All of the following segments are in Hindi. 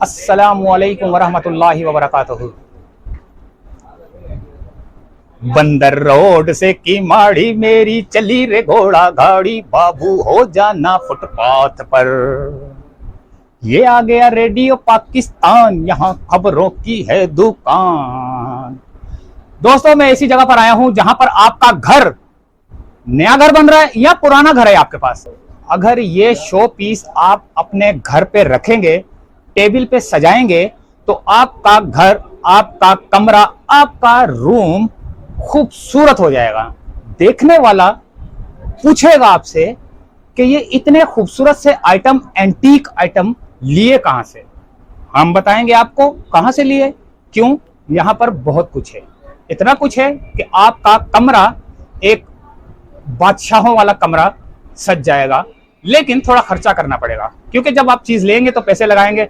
अस्सलामुअलैकुम वरहमतुल्लाहि वबरकातुहू। बंदर रोड से की माड़ी मेरी चली रे घोड़ा गाड़ी, बाबू हो जाना फुटपाथ पर। ये आ गया रेडियो पाकिस्तान, यहाँ खबरों की है दुकान। दोस्तों, मैं ऐसी जगह पर आया हूं जहां पर आपका घर, नया घर बन रहा है या पुराना घर है आपके पास, अगर ये शो पीस आप अपने घर पे रखेंगे, टेबल पे सजाएंगे, तो आपका घर, आपका कमरा, आपका रूम खूबसूरत हो जाएगा। देखने वाला पूछेगा आपसे कि ये इतने खूबसूरत से आइटम, एंटीक आइटम लिए कहां से। हम बताएंगे आपको कहां से लिए, क्यों। यहां पर बहुत कुछ है, इतना कुछ है कि आपका कमरा एक बादशाहों वाला कमरा सज जाएगा। लेकिन थोड़ा खर्चा करना पड़ेगा, क्योंकि जब आप चीज लेंगे तो पैसे लगाएंगे।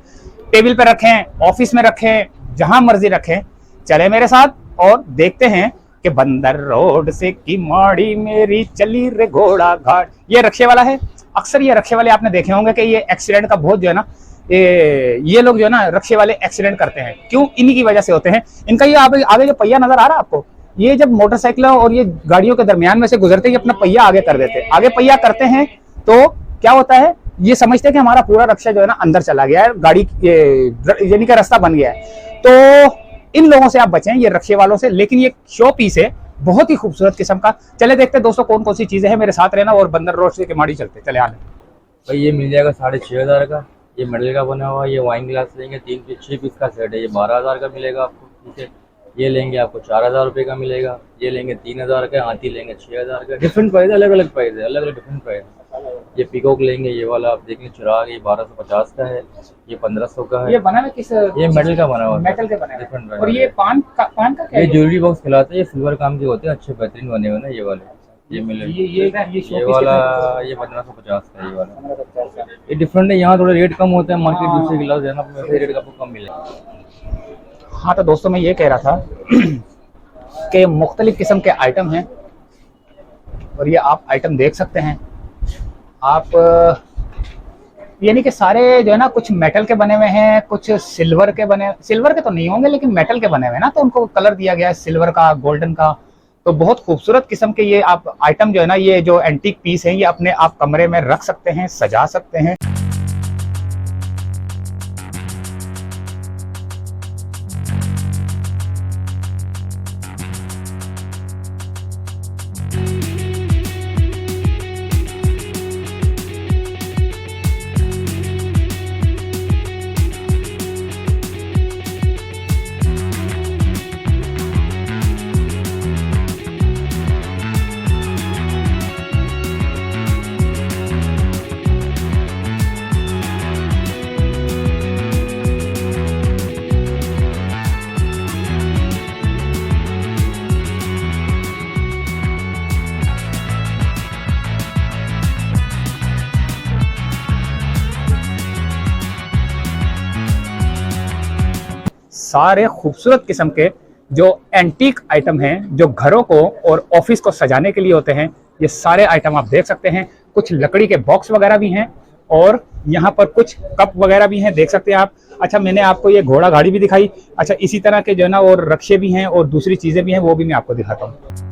टेबल पे रखें, ऑफिस में रखें, जहां मर्जी रखें। चले मेरे साथ और देखते हैं कि बंदर रोड से की माड़ी मेरी चली रे घोड़ा घाट। ये रक्षे वाला है। अक्सर ये रक्षे वाले आपने देखे होंगे कि ये एक्सीडेंट का बहुत जो है ना, ये लोग जो है ना रक्षे वाले एक्सीडेंट करते हैं। क्यों? इन्हीं की वजह से होते हैं। इनका ये आगे जो पहिया नजर आ रहा है आपको, ये जब मोटरसाइकिलों और ये गाड़ियों के दरमियान में से गुजरते ही अपना पहिया आगे कर देते हैं। आगे पहिया करते हैं तो क्या होता है, ये समझते हैं कि हमारा पूरा रक्षा जो है ना अंदर चला गया है, गाड़ी यानी कि रास्ता बन गया है। तो इन लोगों से आप बचें, ये रक्षे वालों से। लेकिन ये शो पीस है, बहुत ही खूबसूरत किस्म का। चले देखते हैं दोस्तों कौन कौन सी चीजें हैं। मेरे साथ रहना और बंदर रोड से केमाड़ी चलते। चले आने भाई, ये मिल जाएगा 6,500 का। ये मेडल का बना हुआ, ये वाइन ग्लास लेंगे 6 पीस का सेट है, ये 12,000 का मिलेगा आपको। ठीक है, ये लेंगे आपको 4,000 रुपये का मिलेगा। ये लेंगे 3,000 का, हाथी लेंगे 6,000 का। डिफरेंट प्राइस, अलग अलग प्राइस है, अलग अलग डिफरेंट प्राइस। ये पीकॉक लेंगे, ये वाला आप देख लें चिराग, ये 1250 का है, ये 1500 का है। ये बना हुआ किस? ये मेटल का बना हुआ, मेटल के बने डिफरेंट। और ये पान का क्या ये है? ज्वेलरी बॉक्स खिलाते हैं, ये सिल्वर काम के होते हैं, अच्छे बेहतरीन बने हुए ना ये वाले। ये मिले ये वाला, ये 1550 का। ये वाला ये डिफरेंट है, यहाँ थोड़ा रेट कम होता है। मार्केट दूसरे गिलास है ना, अपने रेट का आपको कम मिलेगा। हाँ, तो दोस्तों मैं ये कह रहा था कि मुख्तलिफ किस्म के आइटम हैं और ये आप आइटम देख सकते हैं। आप यानी कि सारे जो है ना, कुछ मेटल के बने हुए हैं, कुछ सिल्वर के बने। सिल्वर के तो नहीं होंगे लेकिन मेटल के बने हुए हैं ना, तो उनको कलर दिया गया है सिल्वर का, गोल्डन का। तो बहुत खूबसूरत किस्म के ये आप आइटम जो है ना, ये जो एंटीक पीस है, ये अपने आप कमरे में रख सकते हैं, सजा सकते हैं। सारे खूबसूरत किस्म के जो एंटीक आइटम हैं, जो घरों को और ऑफिस को सजाने के लिए होते हैं, ये सारे आइटम आप देख सकते हैं। कुछ लकड़ी के बॉक्स वगैरह भी हैं और यहाँ पर कुछ कप वगैरह भी हैं, देख सकते हैं आप। अच्छा, मैंने आपको ये घोड़ा गाड़ी भी दिखाई। अच्छा, इसी तरह के जो है ना और रक्षे भी हैं और दूसरी चीजें भी हैं, वो भी मैं आपको दिखाता हूँ।